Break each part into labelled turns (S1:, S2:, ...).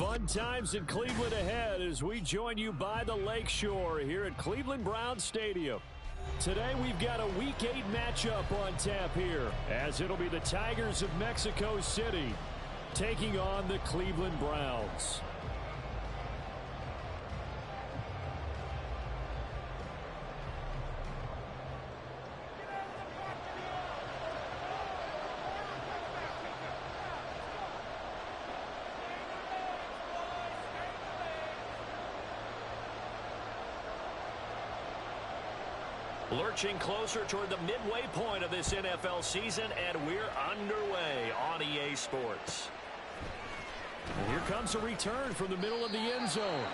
S1: Fun times in Cleveland ahead as we join you by the Lakeshore here at Cleveland Browns Stadium. Today we've got a Week 8 matchup on tap here, as it'll be the Tigers of Mexico City taking on the Cleveland Browns. Lurching closer toward the midway point of this NFL season, and we're underway on EA Sports. And here comes a return from the middle of the end zone.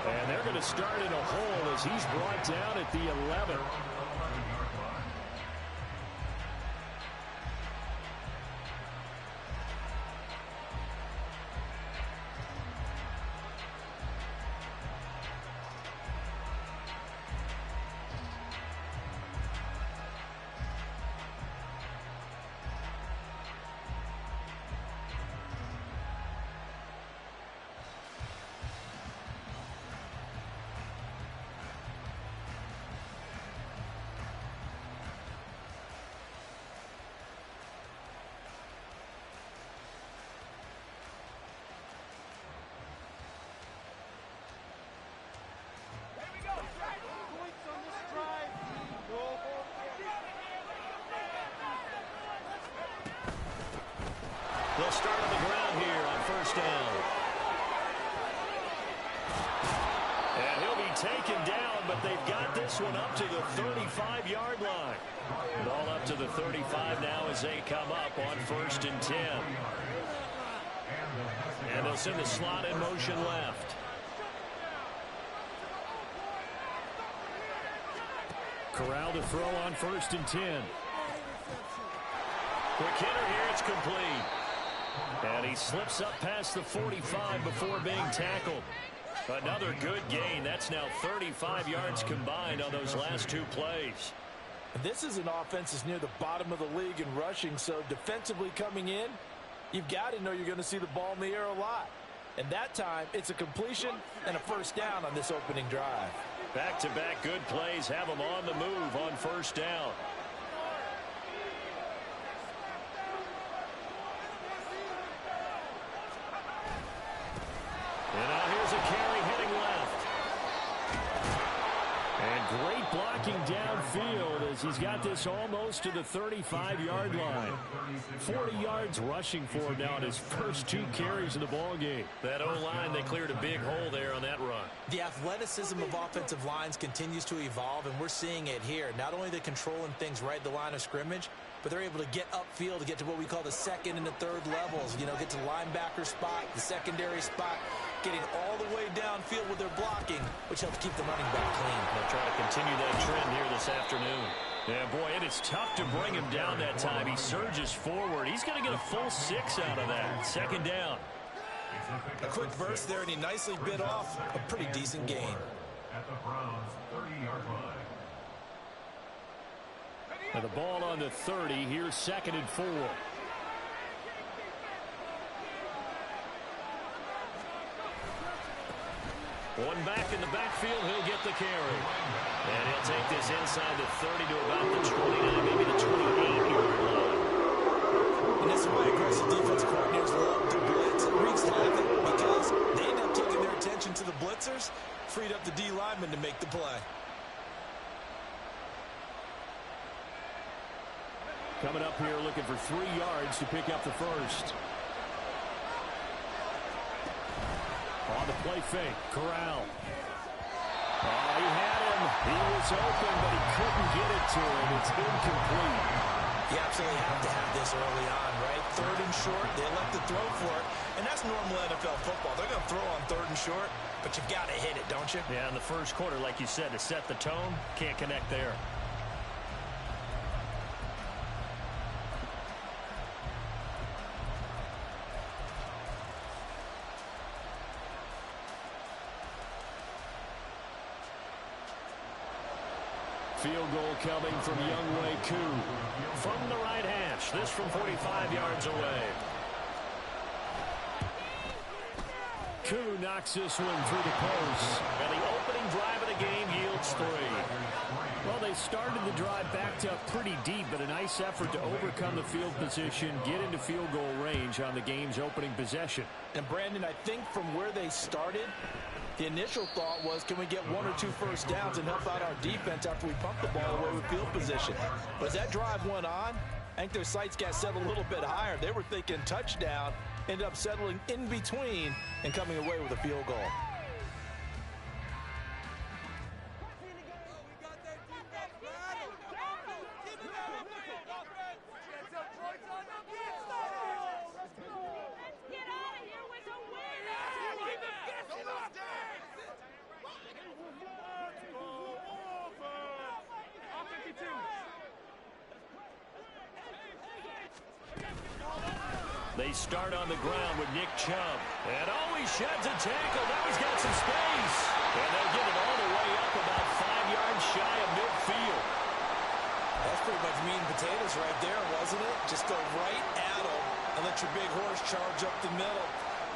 S1: And they're going to start in a hole as he's brought down at the 11. They'll start on the ground here on first down. And he'll be taken down, but they've got this one up to the 35-yard line. And all up to the 35 now as they come up on first and 10. And they'll send the slot in motion left. Corral to throw on first and 10. Quick hitter here, it's complete. And he slips up past the 45 before being tackled. Another good gain. That's now 35 yards combined on those last two plays.
S2: This is an offense that's near the bottom of the league in rushing, so defensively coming in, you've got to know you're going to see the ball in the air a lot. And that time, it's a completion and a first down on this opening drive.
S1: Back-to-back good plays have them on the move on first down. And now here's a carry heading left. And great blocking downfield as he's got this almost to the 35-yard line. 40 yards rushing for him now in his first two carries of the ballgame. That O-line, they cleared a big hole there on that run.
S3: The athleticism of offensive lines continues to evolve, and we're seeing it here. Not only are they controlling things right at the line of scrimmage, but they're able to get upfield to get to what we call the second and the third levels. You know, get to the linebacker spot, the secondary spot, getting all the way downfield with their blocking, which helps keep the running back clean.
S1: They'll try to continue that trend here this afternoon. Yeah, boy, it is tough to bring him down that time. He surges forward. He's going to get a full 6 out of that. Second down.
S3: A quick burst there, and he nicely bit off a pretty decent gain.
S4: At the Browns' 30-yard line.
S1: Now the ball on the 30. Here's second and 4. One back in the backfield, he'll get the carry. And he'll take this inside the 30 to about the 29, maybe the 28-yard line.
S3: And this is why aggressive defensive coordinators love to blitz. It wreaks havoc because they end up taking their attention to the blitzers, freed up the D lineman to make the play.
S1: Coming up here looking for 3 yards to pick up the first. On the play fake, Corral. Oh, he had him. He was open, but he couldn't get it to him. It's incomplete.
S3: You absolutely have to have this early on, right? Third and short, they elect to throw for it, and that's normal NFL football. They're going to throw on third and short, but you've got to hit it, don't you?
S1: Yeah, in the first quarter, like you said, to set the tone, can't connect there. Field goal coming from Younghoe Koo from the right hash. This from 45 yards away. Koo knocks this one through the post. And the opening drive of the game yields 3. Well, they started the drive backed up pretty deep, but a nice effort to overcome the field position, get into field goal range on the game's opening possession.
S2: And, Brandon, I think from where they started, the initial thought was, can we get 1 or 2 first downs and help out our defense after we pump the ball away with field position? But as that drive went on, I think their sights got set a little bit higher. They were thinking touchdown, ended up settling in between and coming away with a field goal.
S1: They start on the ground with Nick Chubb. And he sheds a tackle. Now he's got some space. And they'll get it all the way up about 5 yards shy of midfield.
S3: That's pretty much meat and potatoes right there, wasn't it? Just go right at them and let your big horse charge up the middle.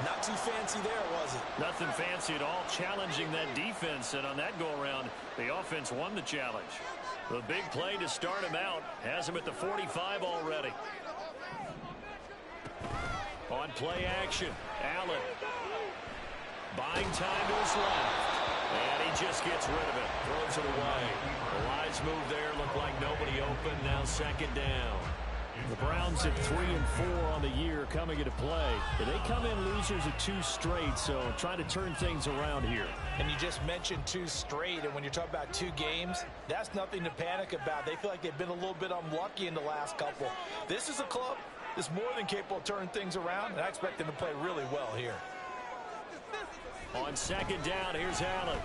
S3: Not too fancy there, was it?
S1: Nothing fancy at all, challenging that defense. And on that go-around, the offense won the challenge. The big play to start him out has him at the 45 already. On play action, Allen. Buying time to his left. And he just gets rid of it. Throws it away. The lines move there. Look like nobody open. Now second down. The Browns at 3 and 4 on the year coming into play. They come in losers at 2 straight, so trying to turn things around here.
S2: And you just mentioned 2 straight, and when you're talking about 2 games, that's nothing to panic about. They feel like they've been a little bit unlucky in the last couple. This is a club that's more than capable of turning things around, and I expect them to play really well here.
S1: On second down, here's Allen.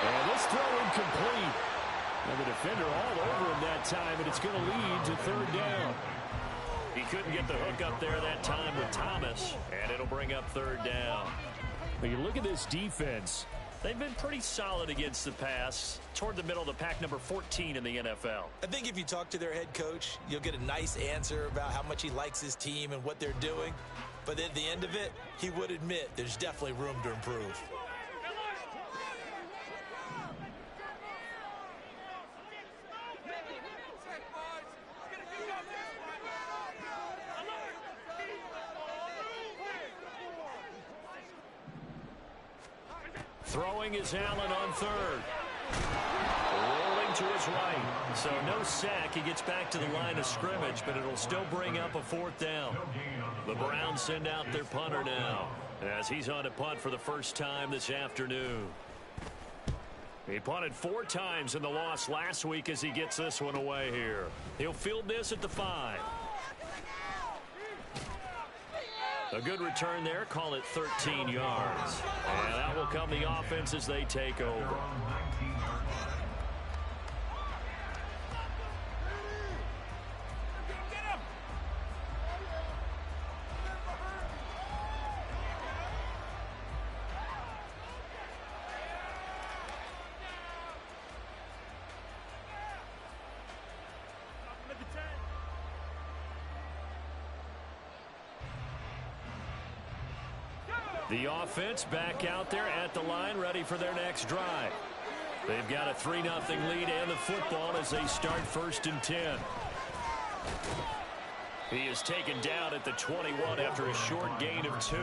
S1: And this throw incomplete. And the defender all over him that time, and it's going to lead to 3rd down. He couldn't get the hook up there that time with Thomas, and it'll bring up 3rd down. When you look at this defense, they've been pretty solid against the pass, toward the middle of the pack, number 14 in the NFL.
S3: I think if you talk to their head coach, you'll get a nice answer about how much he likes his team and what they're doing. But at the end of it, he would admit there's definitely room to improve.
S1: Throwing is Allen on 3rd. Rolling to his right. So no sack. He gets back to the line of scrimmage, but it'll still bring up a 4th down. The Browns send out their punter now as he's on to punt for the first time this afternoon. He punted 4 times in the loss last week as he gets this one away here. He'll field this at the 5. A good return there. Call it 13 yards. And that will come the offense as they take over. The offense back out there at the line, ready for their next drive. They've got a 3-0 lead and the football as they start 1st and 10. He is taken down at the 21 after a short gain of 2.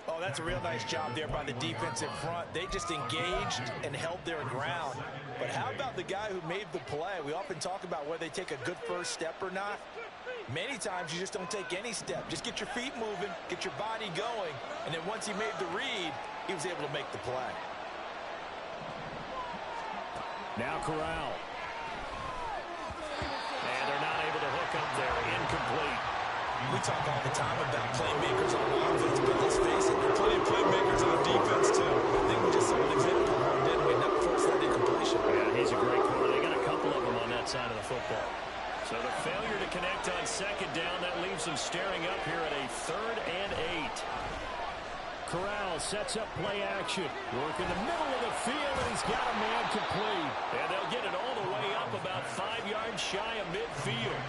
S2: Oh, that's a real nice job there by the defensive front. They just engaged and held their ground. But how about the guy who made the play? We often talk about whether they take a good first step or not. Many times you just don't take any step. Just get your feet moving, get your body going, and then once he made the read, he was able to make the play.
S1: Now Corral. And they're not able to hook up there. Incomplete.
S3: We talk all the time about playmakers on offense, but let's face it, there are plenty of playmakers on defense, too. I think we just saw an example of one, didn't we? Not force that incompletion.
S1: Yeah, he's a great corner. They got a couple of them on that side of the football. So the failure to connect on second down, that leaves them staring up here at a 3rd and 8. Corral sets up play action. Work in the middle of the field, and he's got a man complete. And they'll get it all the way up about 5 yards shy of midfield.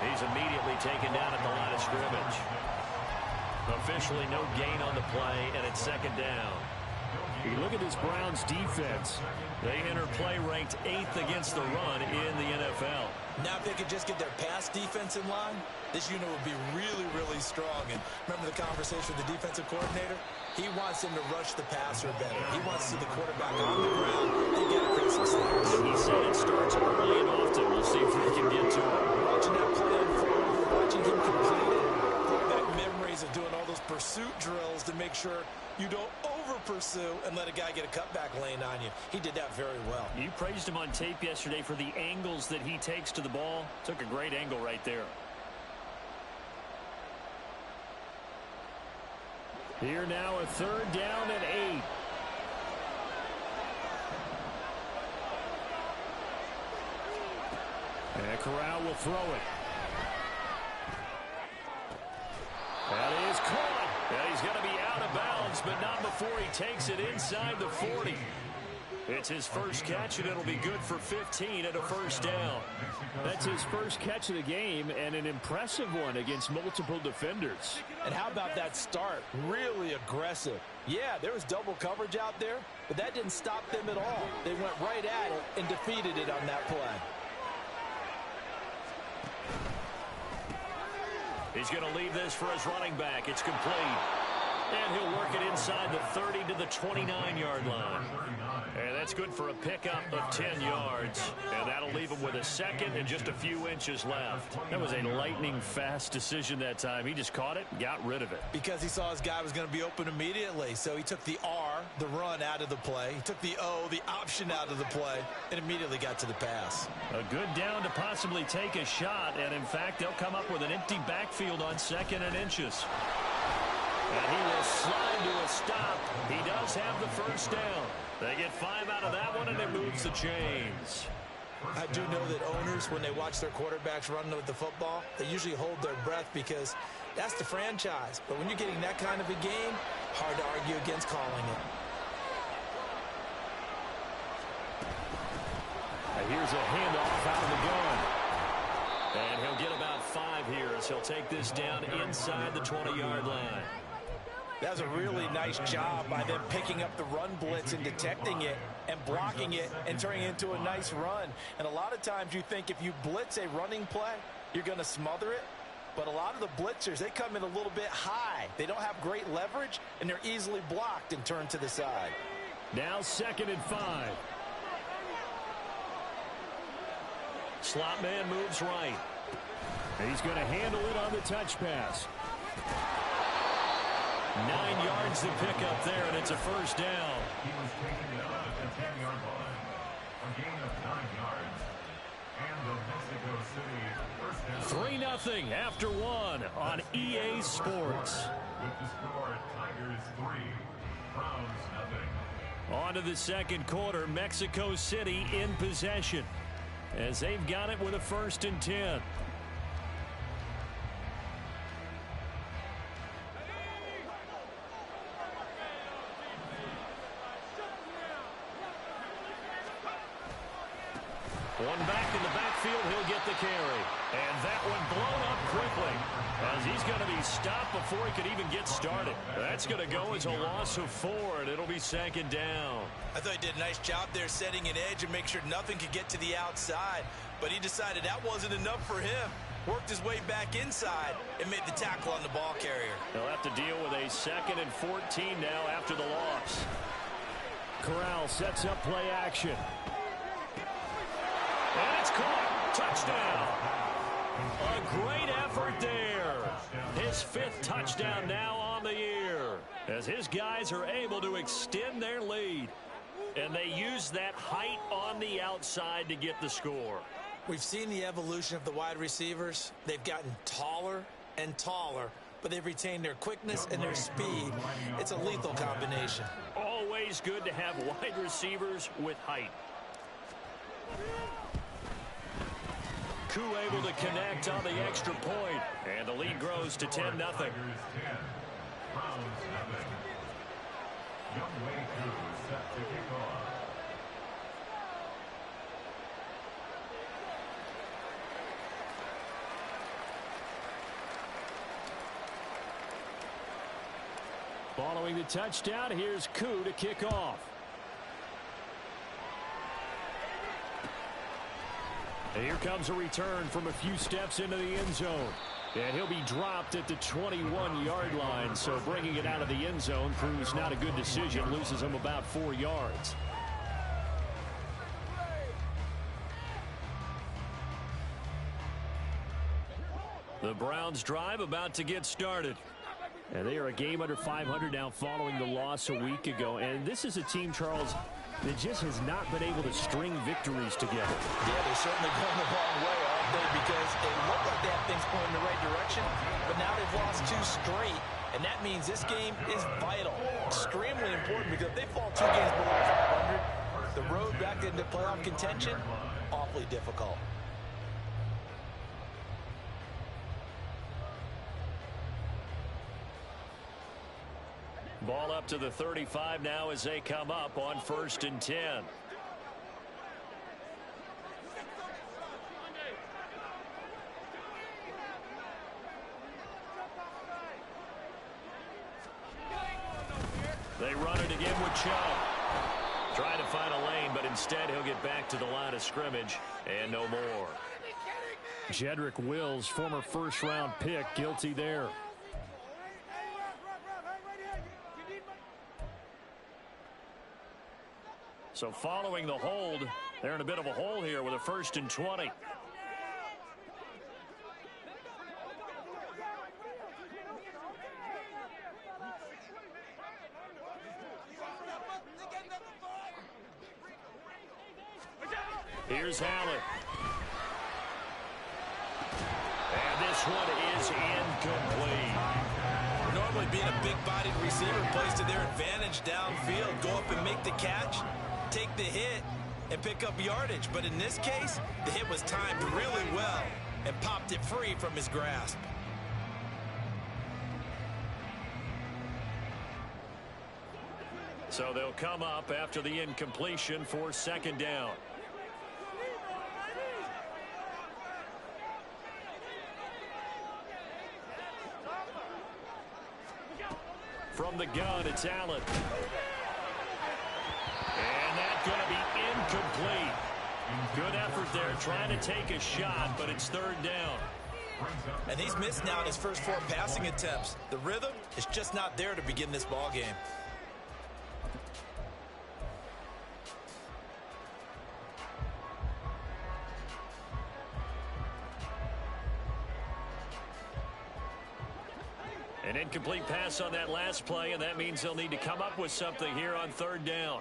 S1: He's immediately taken down at the line of scrimmage. Officially no gain on the play, and it's second down.
S5: You look at this Browns defense.
S1: They enter play ranked 8th against the run in the NFL.
S3: Now, if they could just get their pass defense in line, this unit would be really, really strong. And remember the conversation with the defensive coordinator? He wants them to rush the passer better. He wants to see the quarterback on the ground and get aggressive snaps.
S1: He said it starts early and often. We'll see if we can get to it.
S3: Watching that play unfold, watching him complete it, brought back memories of doing all those pursuit drills to make sure you don't over-pursue and let a guy get a cutback lane on you. He did that very well.
S1: You praised him on tape yesterday for the angles that he takes to the ball. Took a great angle right there.
S5: Here now, a third down and 8. And Corral will throw it. That is caught.
S1: And he's going to be out of bounds, but not before he takes it inside the 40. It's his first catch, and it'll be good for 15 and a first down.
S5: That's his first catch of the game, and an impressive one against multiple defenders.
S2: And how about that start? Really aggressive. Yeah, there was double coverage out there, but that didn't stop them at all. They went right at it and defeated it on that play.
S1: He's going to leave this for his running back. It's complete. And he'll work it inside the 30 to the 29-yard line. And that's good for a pickup of 10 yards. And that'll leave him with a second and just a few inches left.
S5: That was a lightning-fast decision that time. He just caught it and got rid of it.
S3: Because he saw his guy was going to be open immediately. So he took the R, the run, out of the play. He took the O, the option, out of the play, and immediately got to the pass.
S1: A good down to possibly take a shot. And, in fact, they'll come up with an empty backfield on second and inches. And he will slide to a stop. He does have the first down. They get 5 out of that one, and it moves the chains.
S3: I do know that owners, when they watch their quarterbacks run with the football, they usually hold their breath because that's the franchise. But when you're getting that kind of a game, hard to argue against calling it.
S5: And here's a handoff out of the gun.
S1: And he'll get about 5 here as he'll take this down inside the 20-yard line.
S2: That's a really nice job by them picking up the run blitz and detecting it and blocking it and turning it into a nice run. And a lot of times you think if you blitz a running play, you're going to smother it. But a lot of the blitzers, they come in a little bit high. They don't have great leverage, and they're easily blocked and turned to the side.
S5: Now 2nd and 5.
S1: Slot man moves right.
S5: He's going to handle it on the touch pass.
S1: 9 yards to pick up there, and it's a first down.
S4: He was taken down at the 10-yard line. A gain of 9 yards. And the Mexico City first down.
S1: 3-0 after 1 on EA Sports.
S4: With the score, Tigers 3, Browns 0.
S1: On to the second quarter, Mexico City in possession as they've got it with a 1st and 10. One back in the backfield, he'll get the carry. And that one blown up quickly as he's going to be stopped before he could even get started. That's going to go as a loss of 4, and it'll be 2nd down.
S3: I thought he did a nice job there setting an edge and make sure nothing could get to the outside. But he decided that wasn't enough for him. Worked his way back inside and made the tackle on the ball carrier.
S1: They'll have to deal with a 2nd and 14 now after the loss.
S5: Corral sets up play action.
S1: And it's caught. Touchdown. A great effort there. His 5th touchdown now on the year as his guys are able to extend their lead. And they use that height on the outside to get the score.
S3: We've seen the evolution of the wide receivers. They've gotten taller and taller, but they've retained their quickness and their speed. It's a lethal combination.
S1: Always good to have wide receivers with height. Koo able to connect on the extra point, and the lead grows to 10-0.
S4: Tigers 10, Browns 0. Young Wei Koo set to kick off.
S5: Following the touchdown, here's Koo to kick off. And here comes a return from a few steps into the end zone. And he'll be dropped at the 21-yard line, so bringing it out of the end zone proves not a good decision, loses him about 4 yards. The Browns drive about to get started. And they are a game under 500 now following the loss a week ago. And this is a team, Charles, that just has not been able to string victories together.
S3: Yeah, they're certainly going the wrong way, aren't they? Because it looked like they have things going in the right direction, but now they've lost 2 straight. And that means this game is vital, extremely important, because if they fall 2 games below 500, the road back into playoff contention, awfully difficult.
S5: Ball up to the 35 now as they come up on 1st and 10. They run it again with Chubb. Trying to find a lane, but instead he'll get back to the line of scrimmage and no more. Jedrick Wills, former first-round pick, guilty there. So following the hold, they're in a bit of a hole here with a 1st and 20. Here's Allen. And this one is incomplete.
S3: Normally being a big-bodied receiver plays to their advantage downfield. Go up and make the catch, take the hit, and pick up yardage. But in this case, the hit was timed really well and popped it free from his grasp.
S5: So they'll come up after the incompletion for 2nd down. From the gun, it's Allen. And that's going to be incomplete. Good effort there, trying to take a shot, but it's 3rd down.
S3: And he's missed now in his first 4 passing attempts. The rhythm is just not there to begin this ball game.
S5: An incomplete pass on that last play, and that means they'll need to come up with something here on 3rd down.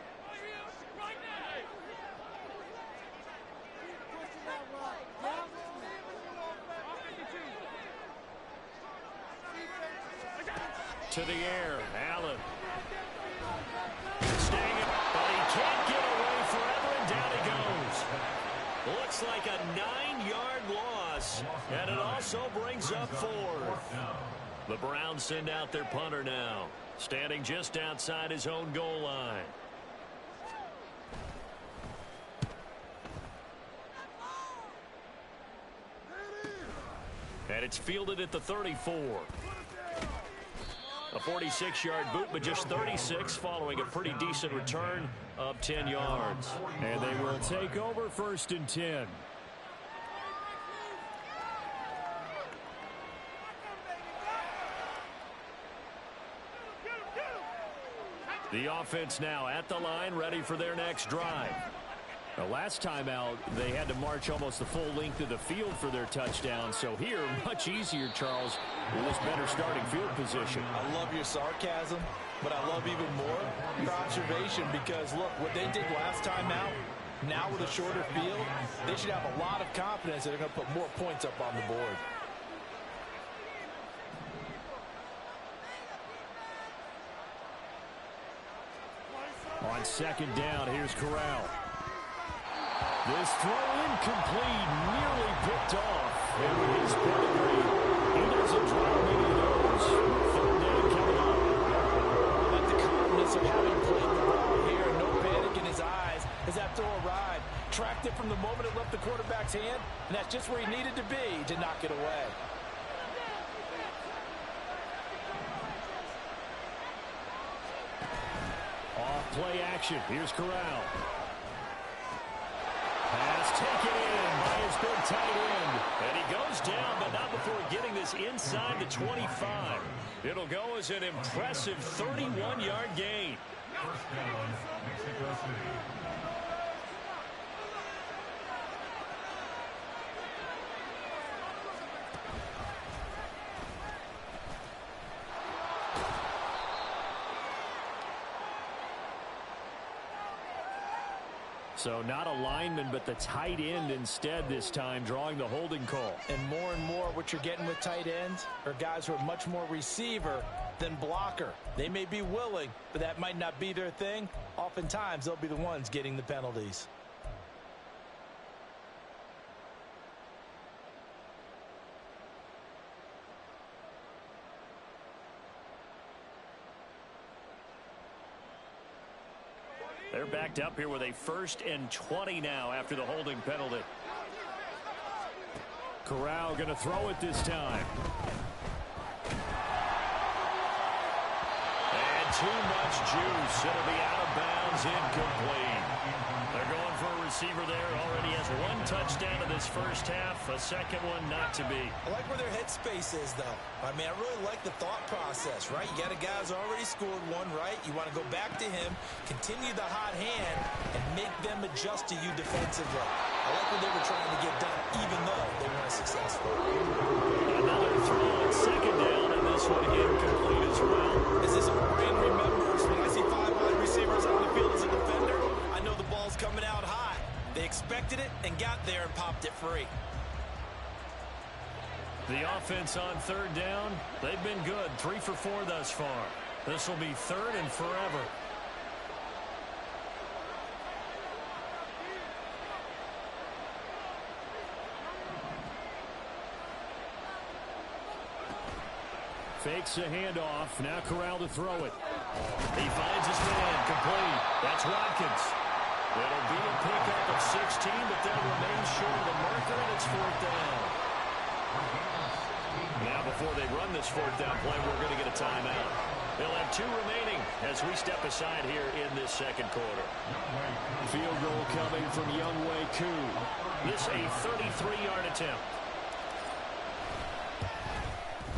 S5: To the air, Allen. Staying up, but he can't get away forever, and down he goes. Looks like a 9-yard loss, and it also brings up 4th. The Browns send out their punter now, standing just outside his own goal line. And it's fielded at the 34. A 46-yard boot, but just 36 following a pretty decent return of 10 yards. And they will take over 1st and 10. The offense now at the line, ready for their next drive. The last time out, they had to march almost the full length of the field for their touchdown. So here, much easier, Charles, with this better starting field position.
S2: I love your sarcasm, but I love even more your observation, because, look, what they did last time out, now with a shorter field, they should have a lot of confidence that they're going to put more points up on the board.
S5: On 2nd down, here's Corral. This throw incomplete, nearly picked off. And with his pedigree, he doesn't drop many of those. 3rd down coming up.
S2: I like the confidence of having played the ball here. No panic in his eyes as that throw arrived. Tracked it from the moment it left the quarterback's hand, and that's just where he needed to be to knock it away.
S1: play action. Here's Corral. Pass taken in by his big tight end. And he goes down, but not before getting this inside the 25. It'll go as an impressive 31-yard gain.
S4: First down, Mexico City.
S1: So not a lineman, but the tight end instead this time, drawing the holding call.
S2: And more what you're getting with tight ends are guys who are much more receiver than blocker. They may be willing, but that might not be their thing. Oftentimes, they'll be the ones getting the penalties.
S1: They're backed up here with a 1st and 20 now after the holding penalty. Corral going to throw it this time. And too much juice. It'll be out of bounds, incomplete. They're going for a receiver there. Already has 1 touchdown in this first half. A second one not to be.
S3: I like where their headspace is, though. I mean, I really like the thought process, right? You got a guy who's already scored 1, right? You want to go back to him, continue the hot hand, and make them adjust to you defensively. I like what they were trying to get done, even though they weren't successful.
S1: Another throw on 2nd down, and this one incomplete as well.
S3: As this old brain remembers, when I see 5 wide receivers on the field as a defender, I know the ball's coming out high. They expected it and got there and popped it free.
S1: The offense on 3rd down, they've been good. 3 for 4 thus far. This will be 3rd and forever. Fakes a handoff. Now Corral to throw it. He finds his man. Complete. That's Watkins. It'll be a pickup of 16, but they'll remain short of the marker, and it's 4th down. Now, before they run this 4th down play, we're going to get a timeout. They'll have 2 remaining as we step aside here in this 2nd quarter. Field goal coming from Younghoe Koo. This a 33-yard attempt.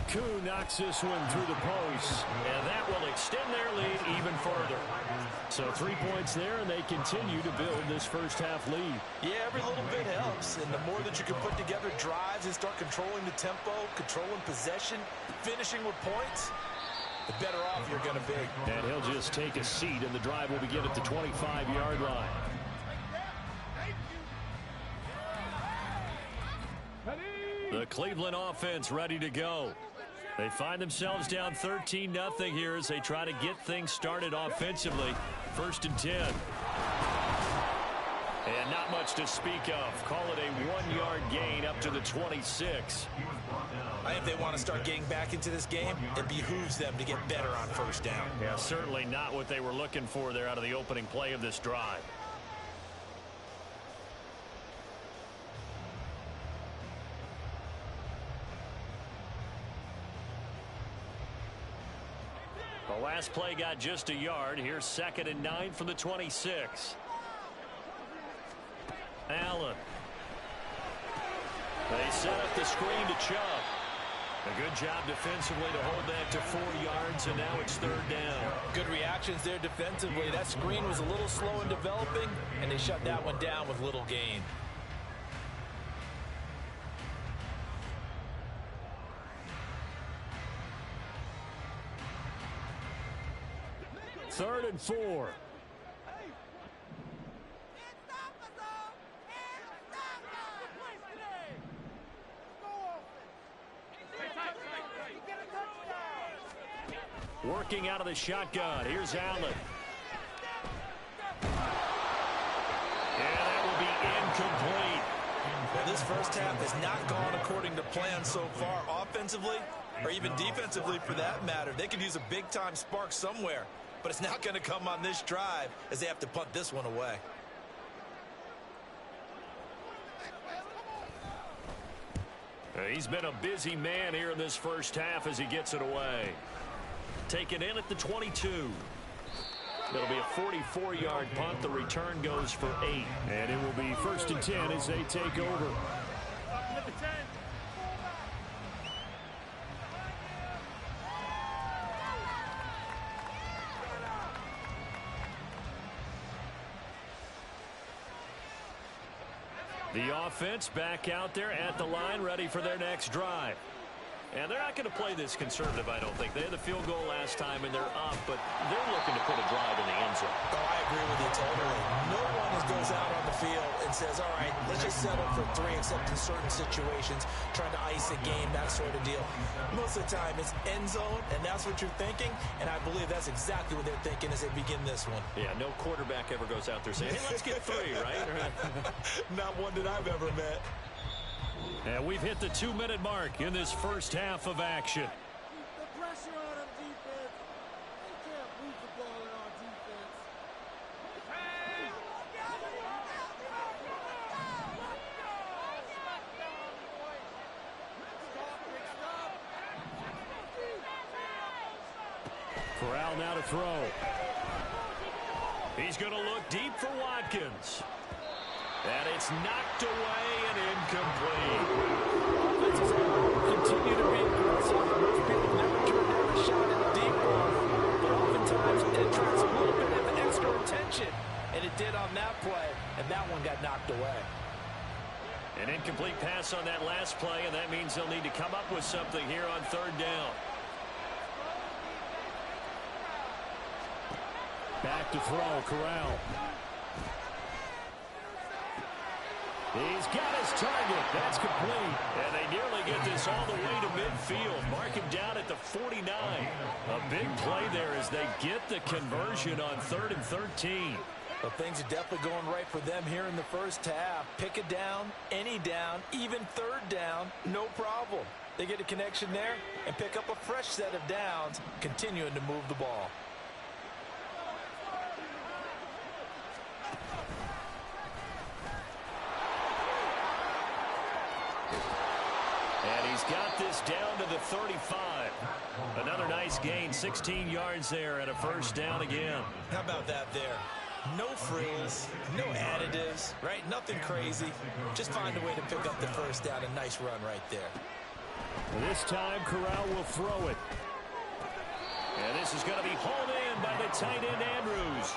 S1: Koo knocks this one through the post, and that will extend their lead even further. So 3 points there, and they continue to build this first half lead.
S2: Yeah, every little bit helps, and the more that you can put together drives and start controlling the tempo, controlling possession, finishing with points, the better off you're going to be.
S1: And he'll just take a seat, and the drive will begin at the 25-yard line. The Cleveland offense ready to go. They find themselves down 13-0 here as they try to get things started offensively. 1st and 10. And not much to speak of. Call it a 1-yard gain up to the 26.
S3: I think if they want to start getting back into this game, it behooves them to get better on 1st down.
S1: Yeah, certainly not what they were looking for there out of the opening play of this drive. The last play got just a yard. Here's 2nd and 9 from the 26. Allen. They set up the screen to Chubb. A good job defensively to hold that to 4 yards, and now it's 3rd down.
S2: Good reactions there defensively. That screen was a little slow in developing, and they shut that one down with little gain.
S1: Third and 4. Working out of the shotgun. Here's Allen. And that will be incomplete.
S3: Well, this first half has not gone according to plan so far, offensively or even defensively for that matter. They could use a big-time spark somewhere, but it's not going to come on this drive as they have to punt this one away.
S1: He's been a busy man here in this first half as he gets it away. Taken in at the 22. It'll be a 44-yard punt. The return goes for 8.
S5: And it will be 1st and 10 as they take over. The offense back out there at the line, ready for their next drive. And they're not going to play this conservative, I don't think. They had the field goal last time, and they're up, but they're looking to put a drive in the end zone.
S3: Oh, I agree with you totally. No one goes out on the field and says, all right, let's just settle for 3, except in certain situations, trying to ice a game, that sort of deal. Most of the time, it's end zone, and that's what you're thinking, and I believe that's exactly what they're thinking as they begin this one.
S1: Yeah, no quarterback ever goes out there saying, hey, let's get 3, right?
S3: Not one that I've ever met.
S5: And we've hit the 2-minute mark in this first half of action.
S6: Keep the pressure on them, defense. They can't move the ball in our defense.
S5: Corral now to throw.
S1: He's going to look deep for Watkins. And it's knocked away and incomplete.
S2: Offenses continue to be aggressive. Most people never turn down a shot in the deep ball. But oftentimes it attracts a little bit of extra attention. And it did on that play. And that one got knocked away.
S1: An incomplete pass on that last play, and that means they'll need to come up with something here on 3rd down.
S5: Back to throw, Corral. He's got his target. That's complete.
S1: And they nearly get this all the way to midfield. Mark him down at the 49. A big play there as they get the conversion on 3rd and 13.
S2: Well, things are definitely going right for them here in the first half. Pick it down, any down, even 3rd down, no problem. They get a connection there and pick up a fresh set of downs, continuing to move the ball.
S1: And he's got this down to the 35. Another nice gain, 16 yards there and a 1st down again.
S3: How about that there? No frills, no additives, right? Nothing crazy. Just find a way to pick up the 1st down. A nice run right there.
S5: This time, Corral will throw it.
S1: And this is going to be hauled in by the tight end, Andrews.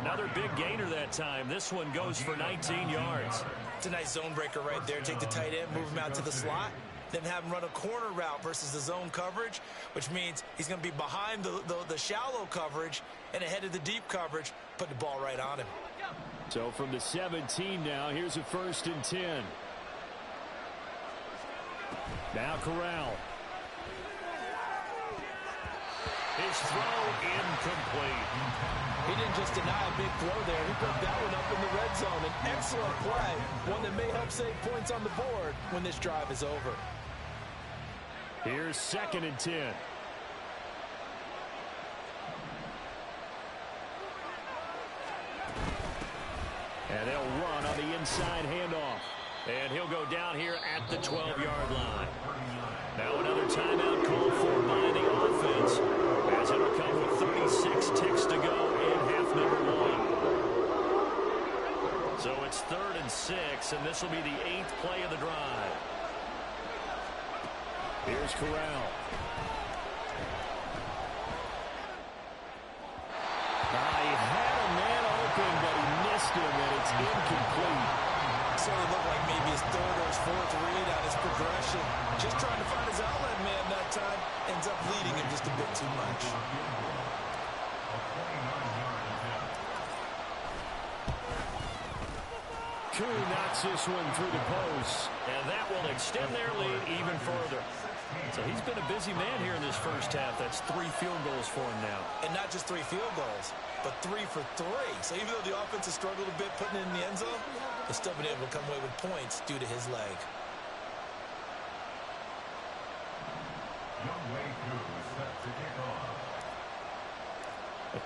S1: Another big gainer that time. This one goes for 19 yards.
S3: It's a nice zone breaker right there. Take the tight end, move him out to the slot, then have him run a corner route versus the zone coverage, which means he's going to be behind the shallow coverage and ahead of the deep coverage, put the ball right on him.
S5: So from the 17 now, here's a 1st and 10. Now Corral.
S1: His throw incomplete.
S2: He didn't just deny a big throw there. He put that one up in the red zone. An excellent play. One that may help save points on the board when this drive is over.
S5: Here's 2nd and 10. And they'll run on the inside handoff.
S1: And he'll go down here at the 12-yard line. Now another timeout called for by the offense, as it'll come with 36 ticks to go in half number 1. So it's 3rd and 6, and this will be the 8th play of the drive.
S5: Here's Corral.
S1: He had a man open, but he missed him, and it's incomplete.
S3: Certainly looked like maybe his 3rd or his 4th read on his progression. Just trying to find his outlet man that time. Ends up leading him just a bit too much.
S5: Koo knocks this one through the post.
S1: And that will extend their lead even further. So he's been a busy man here in this first half. That's 3 field goals for him now.
S3: And not just 3 field goals, but 3 for 3. So even though the offense has struggled a bit putting it in the end zone, they've still been able to come away with points due to his leg.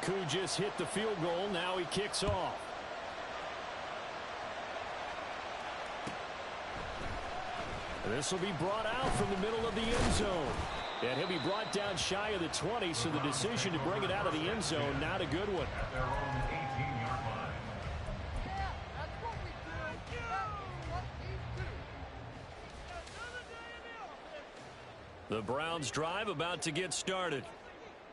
S5: Koo just hit the field goal. Now he kicks off. This will be brought out from the middle of the end zone.
S1: And he'll be brought down shy of the 20, so the decision to bring it out of the end zone, not a good one.
S4: At their own 18-yard line.
S6: Yeah, that's what we do. That's what teams do. Another day in the office.
S1: The Browns drive about to get started.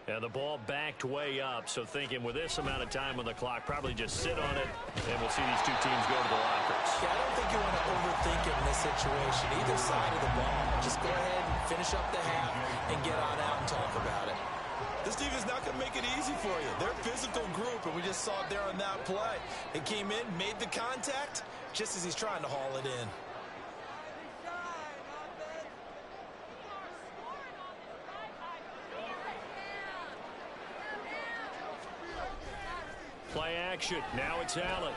S1: And the ball backed way up, so thinking with this amount of time on the clock, probably just sit on it, and we'll see these two teams go to the lockers.
S3: Yeah, I don't think you want to overthink it in this situation. Either side of the ball. Just go ahead and finish up the half and get on out and talk about it.
S2: This team is not going to make it easy for you. They're a physical group, and we just saw it there on that play. It came in, made the contact, just as he's trying to haul it in.
S1: Play action. Now it's Allen.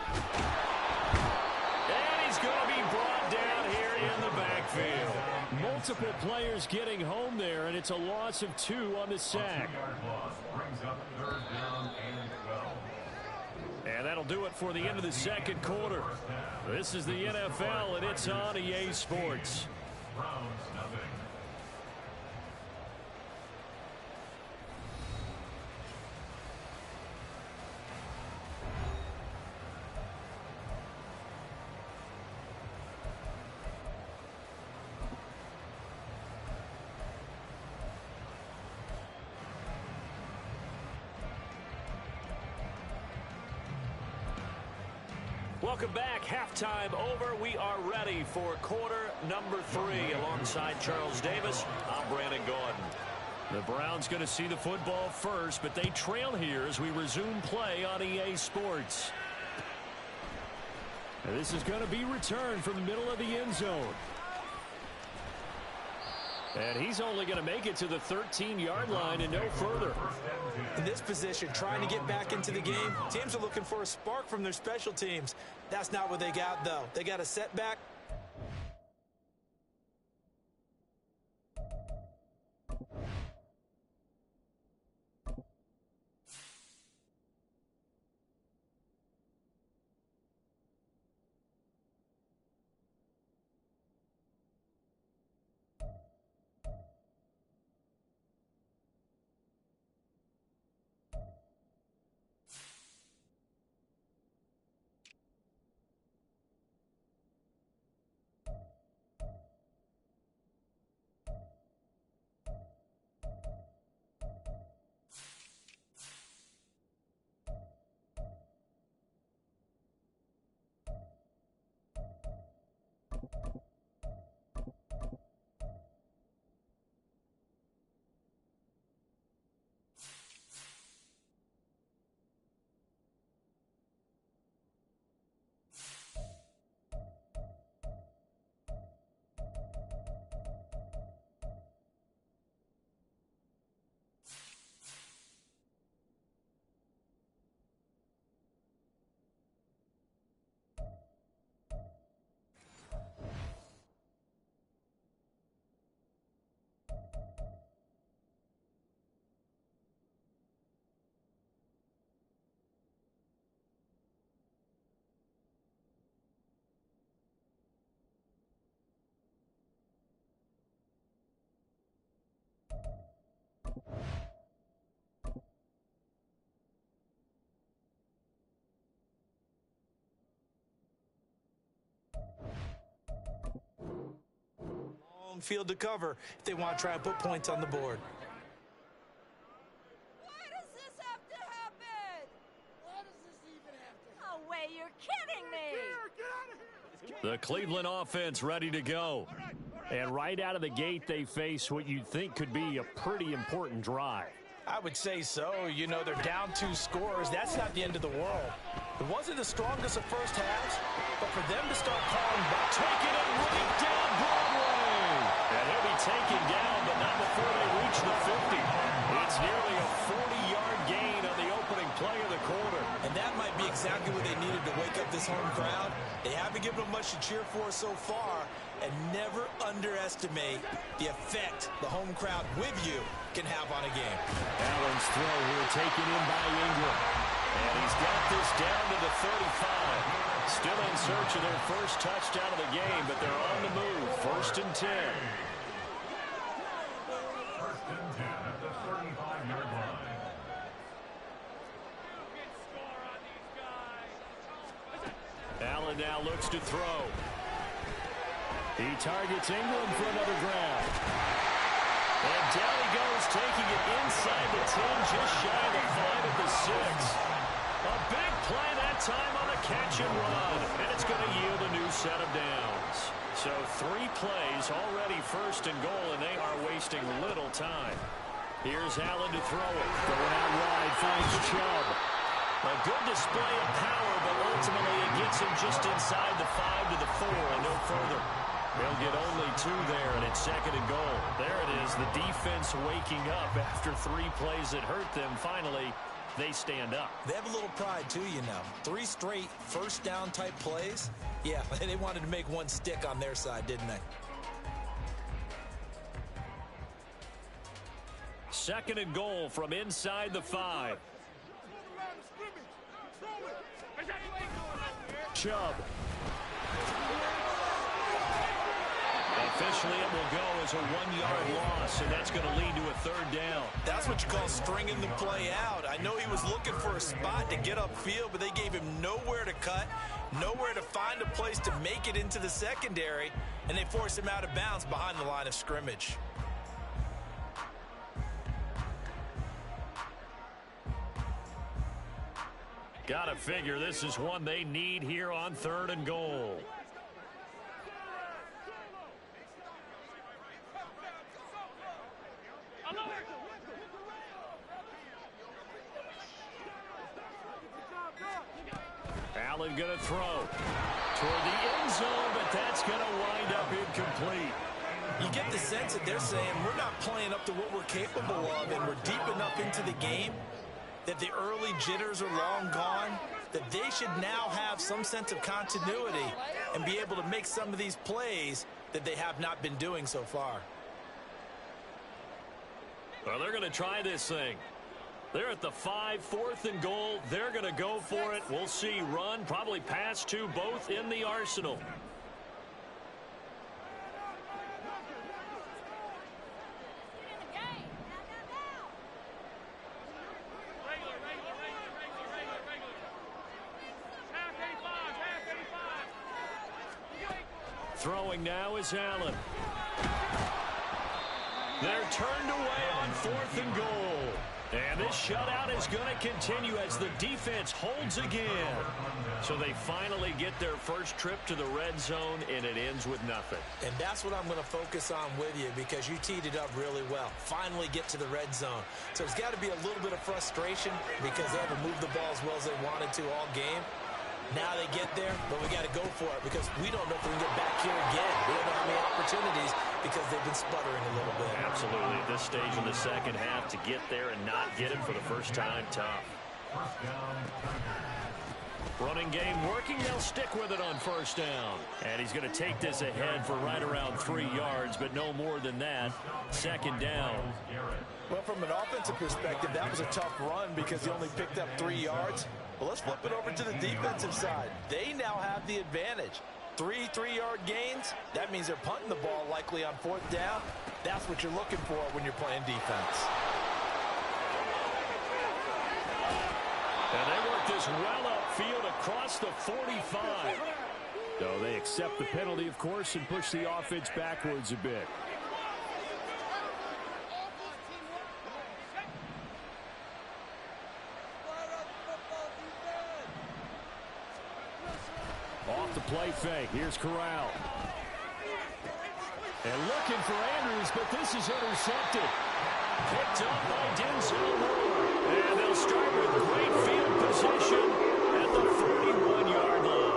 S1: And he's going to be brought down here in the backfield. Multiple players getting home there, and it's a loss of 2 on the sack.
S4: A 2-yard loss brings up 3rd down and 12.
S1: And that'll do it for the end of the second quarter. This is the NFL, and it's on EA Sports.
S4: Browns nothing.
S1: Welcome back. Halftime over. We are ready for quarter number 3. Alongside Charles Davis, I'm Brandon Gordon. The Browns going to see the football first, but they trail here as we resume play on EA Sports. And this is going to be returned from the middle of the end zone. And he's only going to make it to the 13-yard line and no further.
S3: In this position, trying to get back into the game, teams are looking for a spark from their special teams. That's not what they got, though. They got a setback. Field to cover if they want to try and put points on the board.
S7: Why does this have to happen?
S6: Why does this even have to
S7: No
S6: happen?
S7: way, you're kidding me.
S6: Get out of here!
S1: The Cleveland offense ready to go. And right out of the gate, they face what you'd think could be a pretty important drive.
S2: I would say so. You know, they're down 2 scores. That's not the end of the world. It wasn't the strongest of first halves, but for them to start calling back.
S1: Taking it right down Broadway. And he'll be taken down, but not before they reach the 50. It's nearly a 40-yard gain on the opening play of the quarter.
S3: And that might be exactly what they needed to wake up this home crowd. They haven't given them much to cheer for so far, and never underestimate the effect the home crowd with you can have on a game.
S1: Allen's throw here taken in by Ingram. And he's got this down to the 35. Still in search of their first touchdown of the game, but they're on the move. 1st and 10.
S4: and 10 at the 35-yard line.
S1: Allen now looks to throw. He targets Ingram for another grab. And down he goes, taking it inside the 10, just shy of the 5 at the 6. A big play that time on a catch and run. And it's going to yield a new set of downs. So 3 plays, already first and goal, and they are wasting little time. Here's Allen to throw it. Going out wide, finds Chubb. A good display of power, but ultimately it gets him just inside the 5 to the 4 and no further. They'll get only 2 there, and it's second and goal. There it is, the defense waking up after 3 plays that hurt them. Finally, they stand up.
S3: They have a little pride, too, you know. 3 straight first down type plays. Yeah, they wanted to make one stick on their side, didn't they?
S1: Second and goal from inside the 5. Chubb. Officially, it will go as a 1-yard loss, and that's going to lead to a 3rd down.
S3: That's what you call stringing the play out. I know he was looking for a spot to get upfield, but they gave him nowhere to cut, nowhere to find a place to make it into the secondary, and they forced him out of bounds behind the line of scrimmage.
S1: Gotta figure this is one they need here on 3rd and goal. Allen gonna throw toward the end zone, but that's gonna wind up incomplete.
S3: You get the sense that they're saying we're not playing up to what we're capable of, and we're deep enough into the game that the early jitters are long gone, that they should now have some sense of continuity and be able to make some of these plays that they have not been doing so far.
S1: Well, they're going to try this thing. They're at the 5, 4th and goal. They're going to go for it. We'll see run, probably pass to both in the arsenal. Throwing now is Allen. They're turned away on 4th and goal. And this shutout is going to continue as the defense holds again. So they finally get their first trip to the red zone, and it ends with nothing.
S3: And that's what I'm going to focus on with you, because you teed it up really well. Finally get to the red zone. So there's got to be a little bit of frustration because they haven't moved the ball as well as they wanted to all game. Now they get there, but we got to go for it because we don't know if we can get back here again. We don't know how many opportunities because they've been sputtering a little bit.
S1: Absolutely. At this stage in the second half, to get there and not get it for the first time, tough. Running game working. They'll stick with it on 1st down. And he's going to take this ahead for right around 3 yards, but no more than that. 2nd down.
S2: Well, from an offensive perspective, that was a tough run because he only picked up 3 yards. Well, let's flip it over to the defensive side. They now have the advantage. 3 3-yard gains. That means they're punting the ball likely on 4th down. That's what you're looking for when you're playing defense.
S1: And they work this well upfield across the 45. So they accept the penalty, of course, and push the offense backwards a bit. Off the play fake. Here's Corral. And looking for Andrews, but this is intercepted. Picked up by Denzel Moore. And they'll start with great field position at the 41-yard line.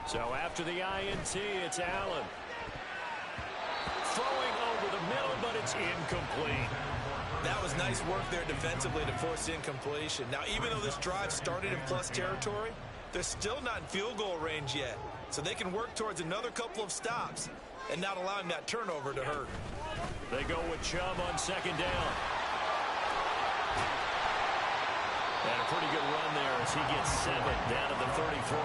S1: So after the INT, it's Allen. Throwing over the middle, but It's incomplete.
S3: That was nice work there defensively to force incompletion. Now, even though this drive started in plus territory, they're still not in field goal range yet. So they can work towards another couple of stops and not allowing that turnover to hurt.
S1: They go with Chubb on second down. And a pretty good run there as he gets 7 down to the 33.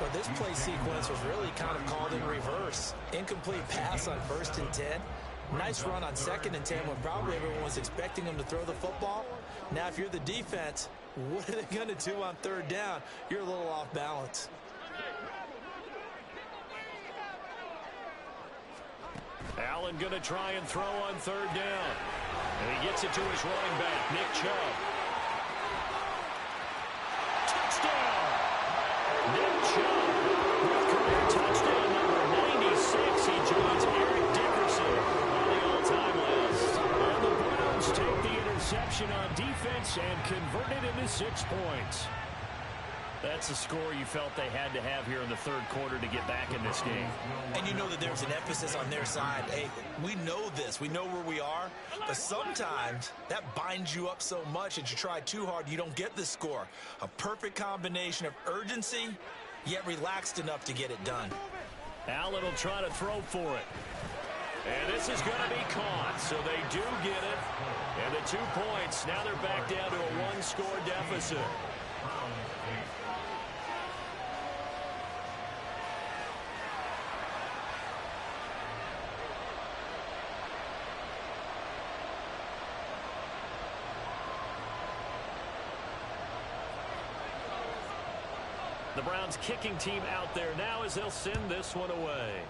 S3: Well, this play sequence was really kind of called in reverse. Incomplete pass on 1st and 10. Nice run on 2nd and 10 when probably everyone was expecting him to throw the football. Now, if you're the defense, what are they going to do on 3rd down? You're a little off balance.
S1: Allen going to try and throw on 3rd down. And he gets it to his running back, Nick Chubb. Touchdown! Nick Chubb with career touchdown number 96. He joins Eric Dickerson on the all-time list. And the Browns take the interception on defense and convert it into 6 points. That's a score you felt they had to have here in the 3rd quarter to get back in this game.
S3: And you know that there's an emphasis on their side. Hey, we know this. We know where we are. But sometimes that binds you up so much that you try too hard, you don't get the score. A perfect combination of urgency, yet relaxed enough to get it done.
S1: Allen will try to throw for it. And this is going to be caught, so they do get it. And the 2 points, now they're back down to a 1-score deficit. The Browns kicking team out there now as they'll send this one away.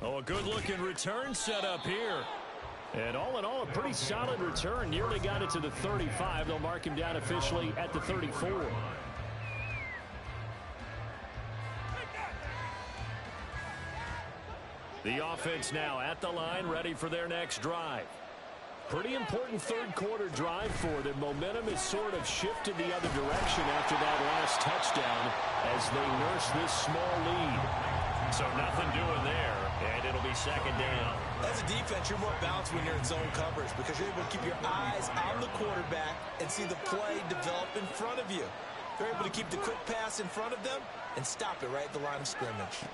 S1: Oh, a good-looking return set up here. And all in all, a pretty solid return. Nearly got it to the 35. They'll mark him down officially at the 34. The offense now at the line, ready for their next drive. Pretty important 3rd quarter drive for them. Momentum has sort of shifted the other direction after that last touchdown as they nurse this small lead. So nothing doing there, and it'll be 2nd down.
S3: As a defense, you're more balanced when you're in zone coverage because you're able to keep your eyes on the quarterback and see the play develop in front of you. They're able to keep the quick pass in front of them and stop it right at the line of scrimmage.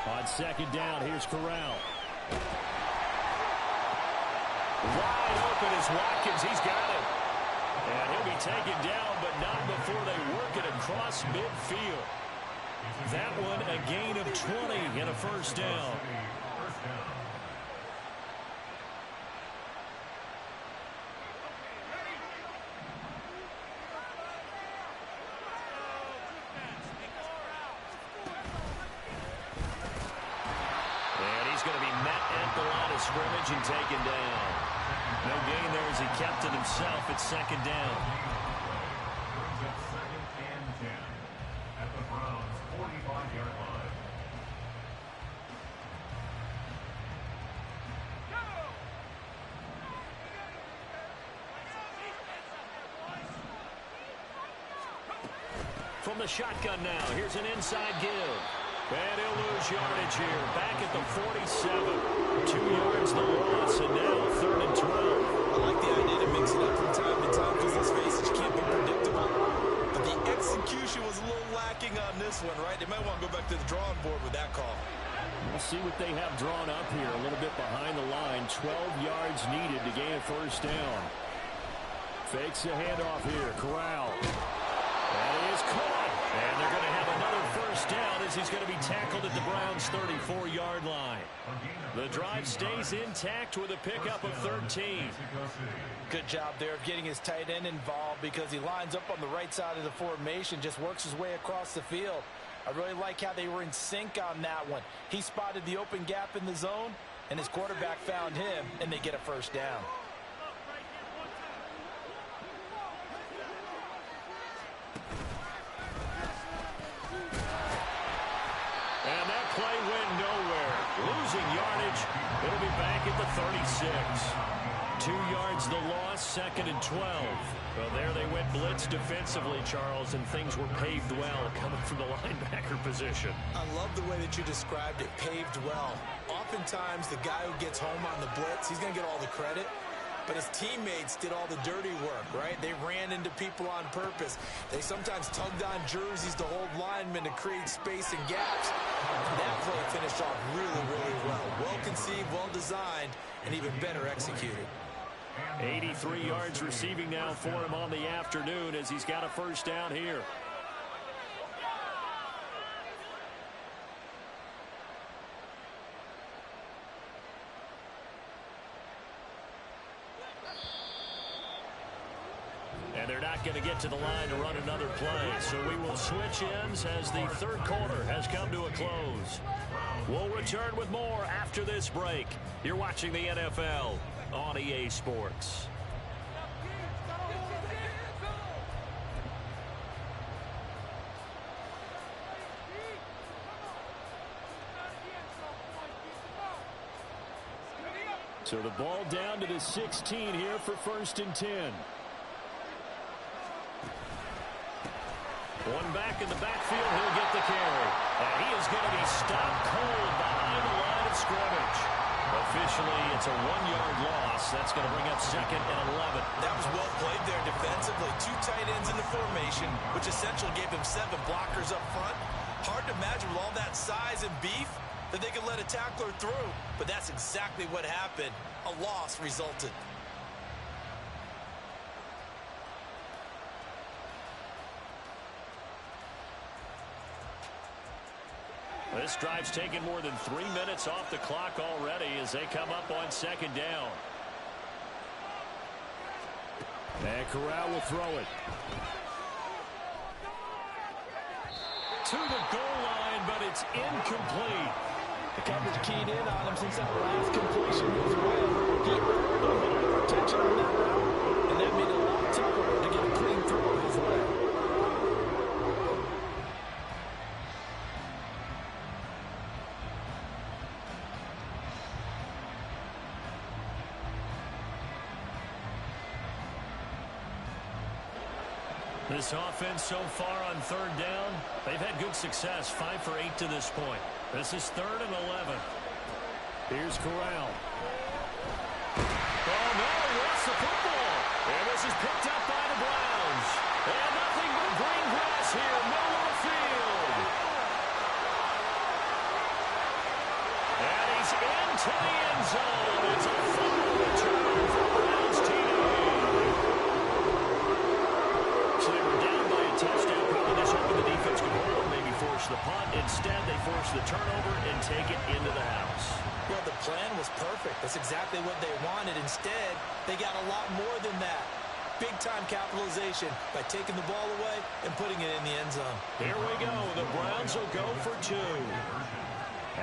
S1: On 2nd down, here's Corral. Wide open is Watkins. He's got it. And he'll be taken down, but not before they work it across midfield. That one a gain of 20 and a 1st down. And he's going to be met at the line of scrimmage and taken down. No gain there as he kept it himself at 2nd down.
S4: Brings up 2nd and 10 at the Browns' 45-yard line.
S1: From the shotgun now, here's an inside give. And he'll lose yardage here. Back at the 47. 2 yards the loss, and now 3rd and 12.
S3: I like the idea to mix it up from time to time because let's face it, you can't be predictable. But the execution was a little lacking on this one, right? They might want to go back to the drawing board with that call.
S1: We'll see what they have drawn up here. A little bit behind the line. 12 yards needed to gain a 1st down. Fakes the handoff here. Corral. And he is caught. And they're going to have another 1st down as he's going to be tackled at the Browns' 34-yard line. The drive stays intact with a pickup of 13.
S2: Good job there of getting his tight end involved because he lines up on the right side of the formation, just works his way across the field. I really like how they were in sync on that one. He spotted the open gap in the zone, and his quarterback found him, and they get a 1st down.
S1: And that play went nowhere. Losing yardage scrimmage. It'll be back at the 36. 2 yards the loss, 2nd and 12. Well, there they went blitz defensively, Charles, and things were paved well coming from the linebacker position.
S3: I love the way that you described it, paved well. Oftentimes, the guy who gets home on the blitz, he's going to get all the credit. But his teammates did all the dirty work, right? They ran into people on purpose. They sometimes tugged on jerseys to hold linemen to create space and gaps. And that play finished off really, really well. Well conceived, well designed, and even better executed.
S1: 83 yards receiving now for him on the afternoon as he's got a first down here. And they're not going to get to the line to run another play. So we will switch ends as the third quarter has come to a close. We'll return with more after this break. You're watching the NFL on EA Sports. So the ball down to the 16 here for 1st and 10. One back in the backfield, he'll get the carry. And he is going to be stopped cold behind the line of scrimmage. Officially, it's a 1-yard loss. That's going to bring up 2nd and 11.
S3: That was well played there defensively. 2 tight ends in the formation, which essentially gave them 7 blockers up front. Hard to imagine with all that size and beef that they could let a tackler through. But that's exactly what happened. A loss resulted.
S1: This drive's taken more than 3 minutes off the clock already as they come up on 2nd down. And Corral will throw it. To the goal line, but it's incomplete.
S2: The coverage keyed in on him since that last completion was away. He earned a little bit of protection on that route, and that made it a lot tougher to get a clean throw his way.
S1: This offense so far on 3rd down, they've had good success, 5 for 8 to this point. This is 3rd and 11. Here's Corral. Oh, no, he lost the football. And this is picked up by the Browns. And nothing but green grass here, middle of the field. And he's into the end zone. It's a fumble return for the Browns team. So they were down by a touchdown. Probably just hoping the defense could hold, maybe force the punt. Instead, they force the turnover and take it into the house.
S3: Well, the plan was perfect. That's exactly what they wanted. Instead, they got a lot more than that. Big-time capitalization by taking the ball away and putting it in the end zone.
S1: Here we go. The Browns will go for 2.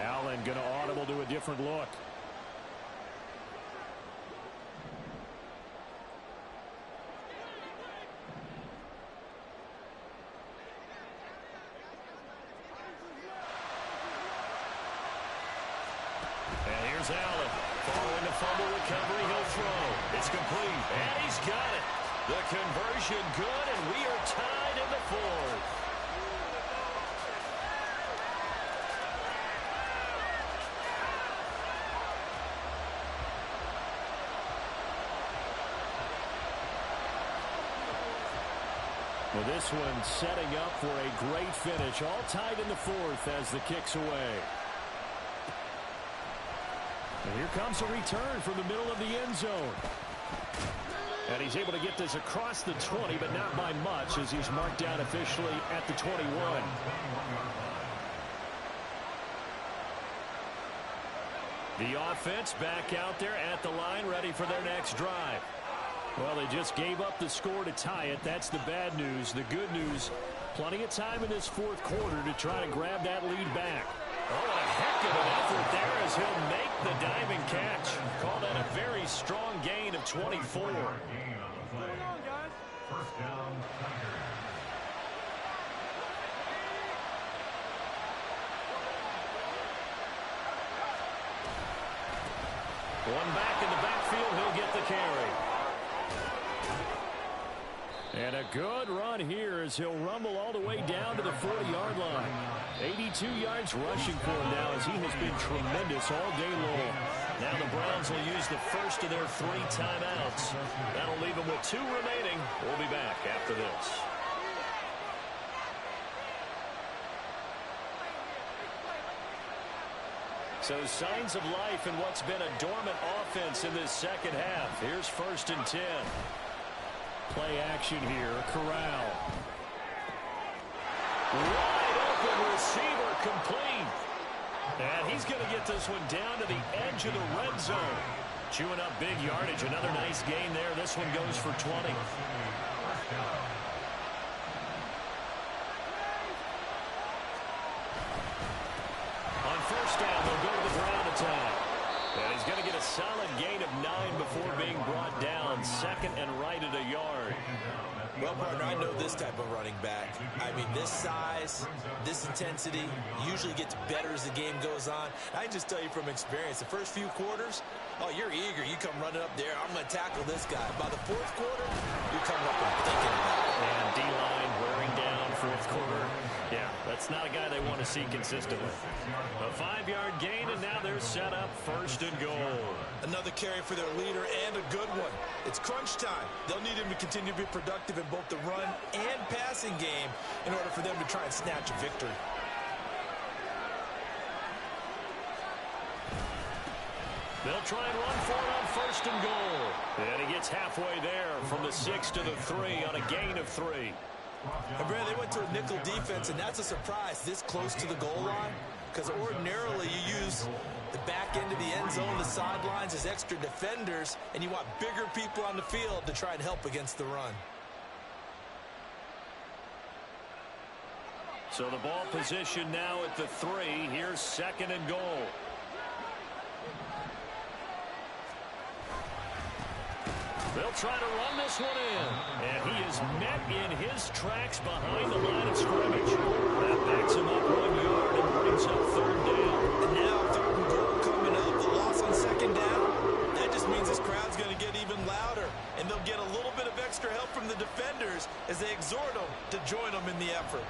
S1: Allen going to audible to a different look. Allen following the fumble recovery, he'll throw. It's complete, and he's got it. The conversion good, and we are tied in the 4th. Well, this one setting up for a great finish, all tied in the 4th as the kick's away. And here comes a return from the middle of the end zone. And he's able to get this across the 20, but not by much as he's marked down officially at the 21. The offense back out there at the line, ready for their next drive. Well, they just gave up the score to tie it. That's the bad news. The good news, plenty of time in this 4th quarter to try to grab that lead back. Oh, a heck of an effort there as he'll make the diving catch. Call that a very strong gain of 24.
S4: First down, Tigers.
S1: One back in the backfield. He'll get the carry. And a good run here as he'll rumble all the way down to the 40-yard line. 82 yards rushing for him now as he has been tremendous all day long. Now the Browns will use the first of their 3 timeouts. That'll leave them with 2 remaining. We'll be back after this. So signs of life in what's been a dormant offense in this second half. Here's 1st and 10. Play action here. Corral. Wide open receiver complete. And he's going to get this one down to the edge of the red zone. Chewing up big yardage. Another nice gain there. This one goes for 20. On 1st down, they'll go to the ground attack. And he's going to get a solid gain of 9 before being brought down. 2nd and right at a yard.
S3: Well, partner, I know this type of running back. I mean, this size, this intensity usually gets better as the game goes on. I can just tell you from experience, the first few quarters, oh, you're eager. You come running up there. I'm going to tackle this guy. By the 4th quarter, you're coming up and thinking about it.
S1: And D-line wearing down 4th quarter. Yeah, that's not a guy they want to see consistently. A 5-yard gain, and now they're set up 1st and goal.
S3: Another carry for their leader and a good one. It's crunch time. They'll need him to continue to be productive in both the run and passing game in order for them to try and snatch a victory.
S1: They'll try and run for it on 1st and goal. And he gets halfway there from the 6 to the 3 on a gain of 3.
S3: And Brad, they went to a nickel defense, and that's a surprise this close to the goal line, because ordinarily you use the back end of the end zone, the sidelines as extra defenders, and you want bigger people on the field to try and help against the run.
S1: So the ball position now at the 3. Here's 2nd and goal. They'll try to run this one in. And he is met in his tracks behind the line of scrimmage. That backs him up 1 yard and brings up 3rd down.
S3: And now 3rd and goal coming up. The loss on 2nd down. That just means this crowd's going to get even louder. And they'll get a little bit of extra help from the defenders as they exhort them to join them in the effort.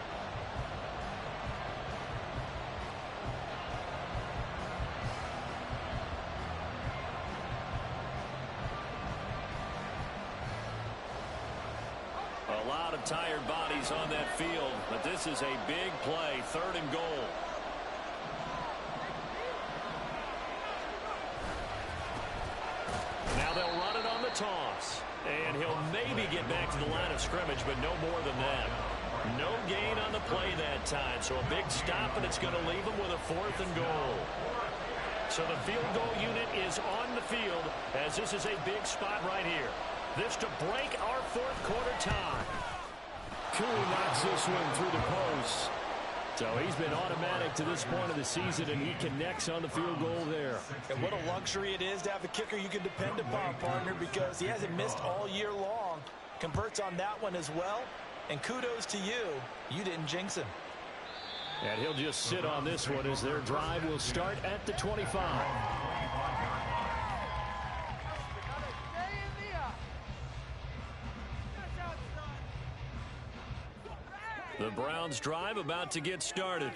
S1: A lot of tired bodies on that field, but this is a big play, 3rd and goal. Now they'll run it on the toss, and he'll maybe get back to the line of scrimmage, but no more than that. No gain on the play that time, so a big stop, and it's going to leave them with a 4th and goal. So the field goal unit is on the field, as this is a big spot right here. This to break our 4th quarter tie. Cool knocks this one through the post. So he's been automatic to this point of the season, and he connects on the field goal there.
S3: And what a luxury it is to have a kicker you can depend upon, partner, because he hasn't missed all year long. Converts on that one as well. And kudos to you. You didn't jinx him.
S1: And he'll just sit on this one as their drive will start at the 25. The Browns drive about to get started.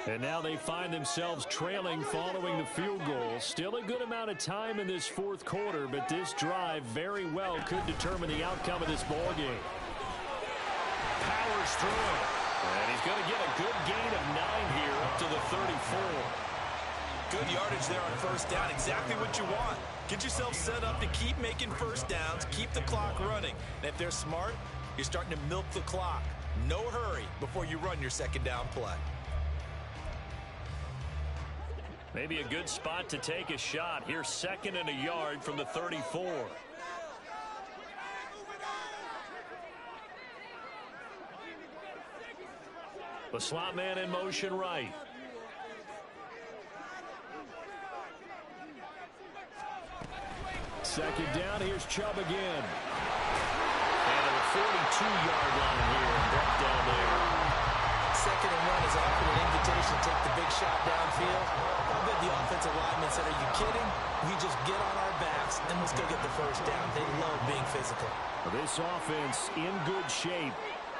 S1: And now they find themselves trailing following the field goal. Still a good amount of time in this 4th quarter, but this drive very well could determine the outcome of this ball game. Powers through it. And he's going to get a good gain of 9 here up to the 34.
S3: Good yardage there on 1st down. Exactly what you want. Get yourself set up to keep making 1st downs, keep the clock running. And if they're smart, you're starting to milk the clock. No hurry before you run your 2nd down play.
S1: Maybe a good spot to take a shot. Here's 2nd and a yard from the 34. The slot man in motion right. Second down, here's Chubb again. And a 42-yard line here, brought down there.
S3: 2nd and 1 is often an invitation possession, take the big shot downfield. I bet the offensive linemen said, are you kidding? We just get on our backs and let's go get the first down. They love being physical.
S1: This offense in good shape.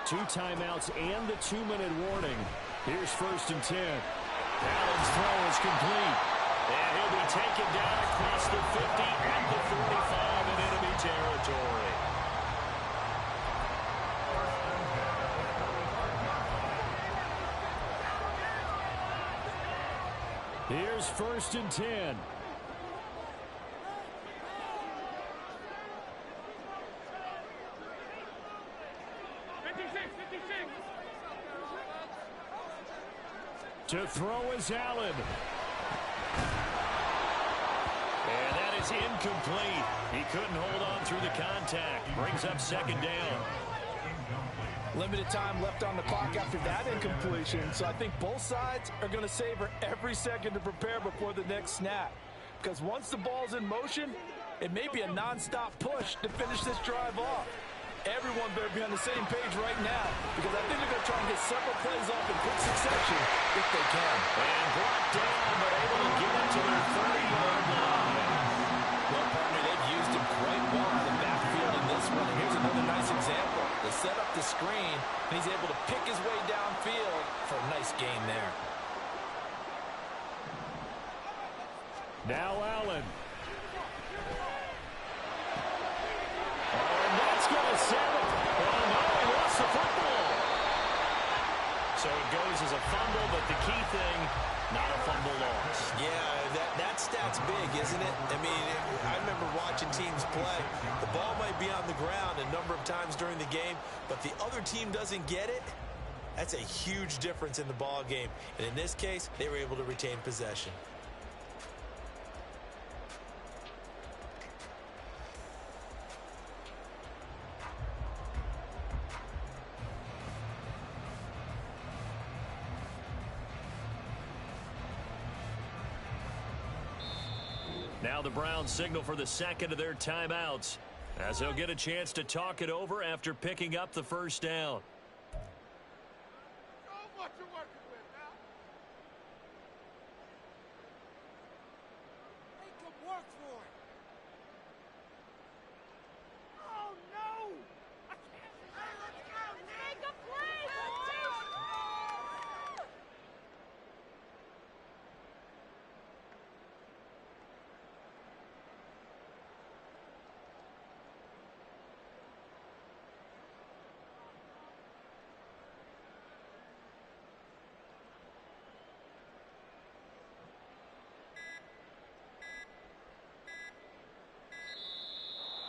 S1: 2 timeouts and the 2-minute warning. Here's 1st and 10. Allen's throw is complete. And he'll be taken down across the 50 and the 45 in enemy territory. Here's 1st and 10. To throw is Allen. And that is incomplete. He couldn't hold on through the contact. Brings up 2nd down.
S2: Limited time left on the clock after that incompletion, so I think both sides are going to savor every second to prepare before the next snap. Because once the ball's in motion, it may be a nonstop push to finish this drive off. Everyone better be on the same page right now, because I think they're going to try and get several plays off in quick succession if they can.
S1: And brought down, but able to get it to their 30-yard line.
S2: Well, partner, they've used him quite well in the backfield in this one. And here's another nice example. They set up the screen, and he's able to pick his way downfield for a nice gain there.
S1: Now Allen. And that's going to send it. Oh, no, he lost the football. So it goes as a fumble, but the key thing, not a fumble loss.
S3: Yeah, that stat's big, isn't it? I mean, I remember watching teams play. The ball might be on the ground a number of times during the game, but the other team doesn't get it. That's a huge difference in the ball game. And in this case, they were able to retain possession.
S1: Now the Browns signal for the 2nd of their timeouts, as they'll get a chance to talk it over after picking up the 1st down.
S6: So what you working with now? Make him work for it. Oh no! I can't. Hey, let's go!
S7: Make a play, boys!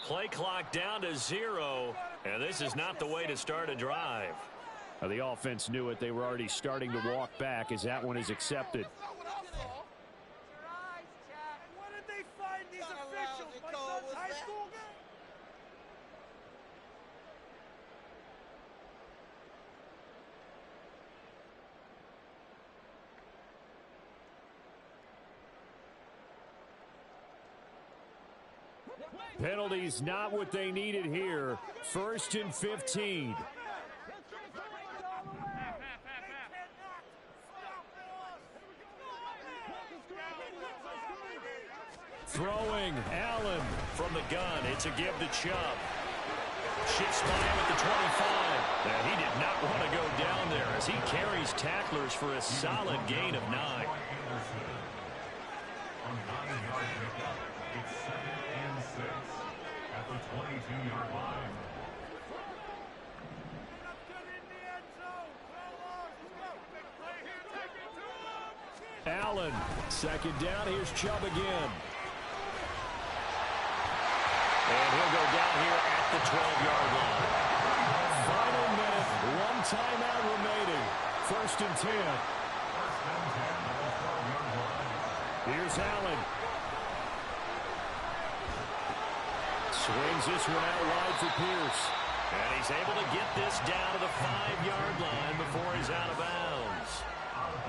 S1: Play clock down to 0, and this is not the way to start a drive. The offense knew it. They were already starting to walk back as that one is accepted.
S6: That's not what I saw. Your eyes, Jack. What did they find these officials? My son's high school game?
S1: Penalties not what they needed here. 1st and 15. Throwing, Allen from the gun. It's a give to Chubb. Shifts by him at the 25. And he did not want to go down there as he carries tacklers for a solid gain of 9.
S4: On 9-yard pickup, it's 2nd and 6 at the 22-yard line.
S1: Allen, 2nd down. Here's Chubb again. And he'll go down here at the 12-yard line. Final minute, 1 timeout remaining. 1st and 10. Here's Allen. Swings this one out wide for Pierce. And he's able to get this down to the 5-yard line before he's out of bounds.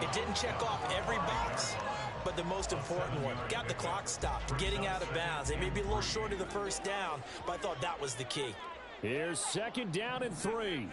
S3: It didn't check off every box, but the most important one. Got the clock stopped, getting out of bounds. They may be a little short of the 1st down, but I thought that was the key.
S1: Here's 2nd down and 3.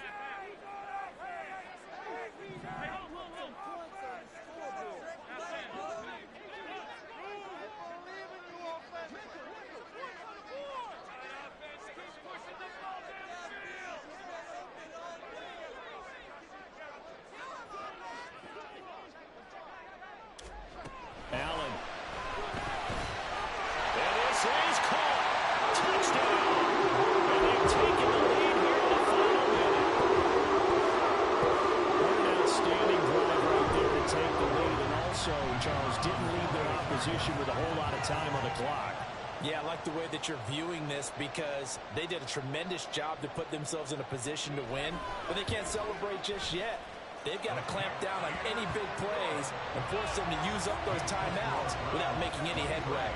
S1: take the lead, and also, Charles, didn't leave their opposition with a whole lot of time on the clock.
S2: Yeah, I like the way that you're viewing this because they did a tremendous job to put themselves in a position to win, but they can't celebrate just yet. They've got to clamp down on any big plays and force them to use up those timeouts without making any headway.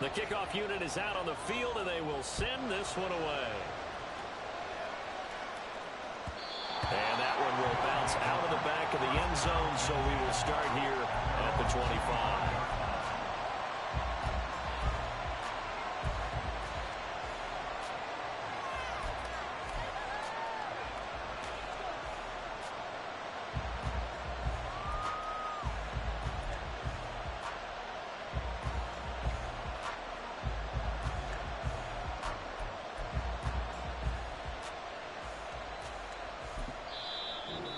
S1: The kickoff unit is out on the field, and they will send this one away. And that one will bounce out of the back of the end zone, so we will start here at the 25.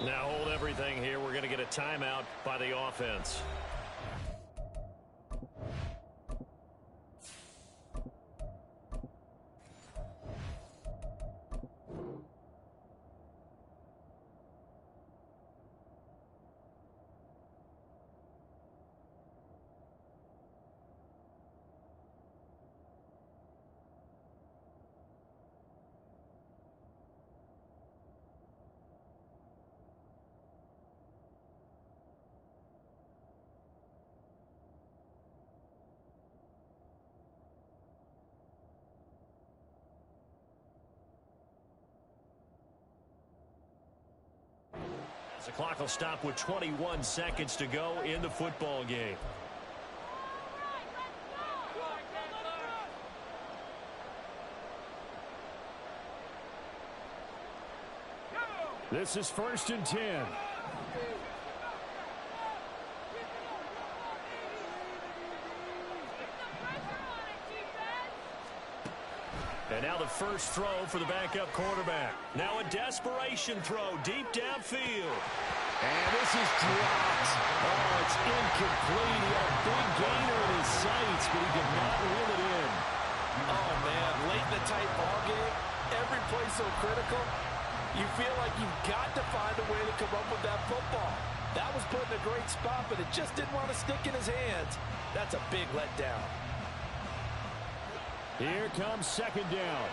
S1: Now hold everything here. We're going to get a timeout by the offense. The clock will stop with 21 seconds to go in the football game. This is 1st and 10. And now the first throw for the backup quarterback. Now a desperation throw deep downfield. And this is dropped. Oh, it's incomplete. He had a big gainer in his sights, but he did not reel it in.
S2: Oh, man, late in the tight ball game, every play so critical, you feel like you've got to find a way to come up with that football. That was put in a great spot, but it just didn't want to stick in his hands. That's a big letdown.
S1: Here comes 2nd down.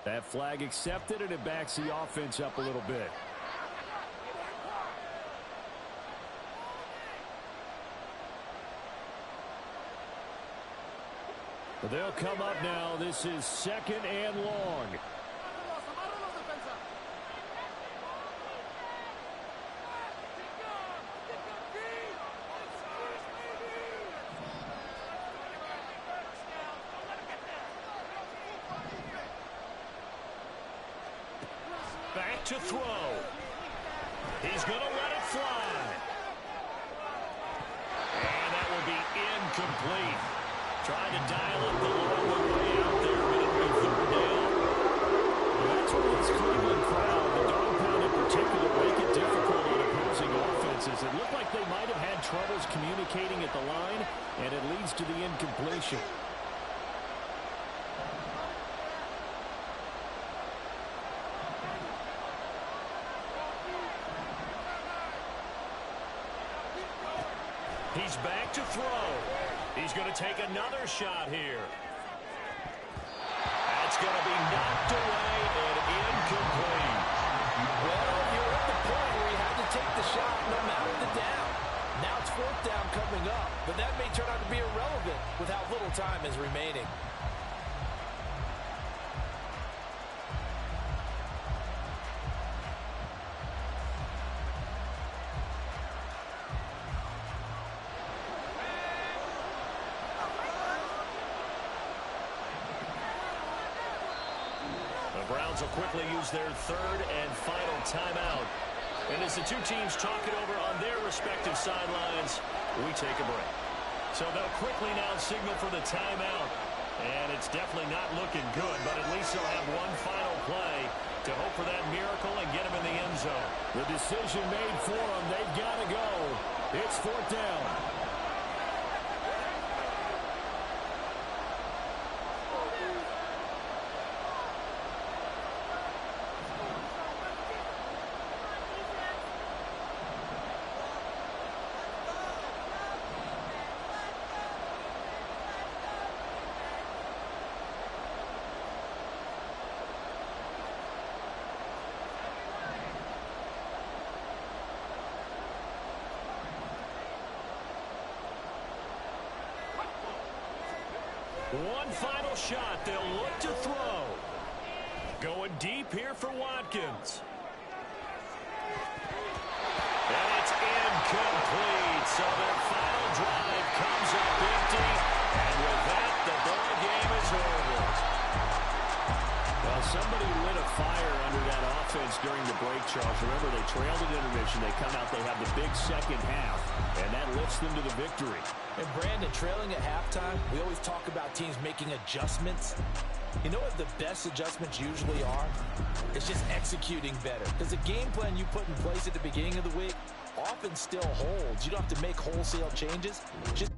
S1: That flag accepted, and it backs the offense up a little bit. But they'll come up now. This is 2nd and long. Back to throw. He's going to let it fly. And that will be incomplete. Trying to dial up the long way out there, but it'll be 3rd down. And that's where this Cleveland crowd, the dog pound in particular, make it difficult on opposing offenses. It looked like they might have had troubles communicating at the line, and it leads to the incompletion. He's back to throw. He's going to take another shot here. That's going to be knocked away and incomplete.
S2: Well, you're at the point where you had to take the shot no matter the down. Now it's 4th down coming up, but that may turn out to be irrelevant with how little time is remaining.
S1: Browns will quickly use their third and final timeout. And as the two teams talk it over on their respective sidelines, we take a break. So they'll quickly now signal for the timeout. And it's definitely not looking good, but at least they'll have one final play to hope for that miracle and get them in the end zone.
S5: The decision made for them. They've got to go. It's 4th down. One final shot. They'll look to throw. Going deep here for Watkins. And it's incomplete. So their final drive comes up empty. And with that, the ball game is over. Well, somebody lit a fire under that offense during the break, Charles. Remember, they trailed at intermission. They come out, they have the big second half, and that lifts them to the victory.
S2: And Brandon, trailing at halftime, we always talk about teams making adjustments. You know what the best adjustments usually are? It's just executing better. Because the game plan you put in place at the beginning of the week often still holds. You don't have to make wholesale changes. Just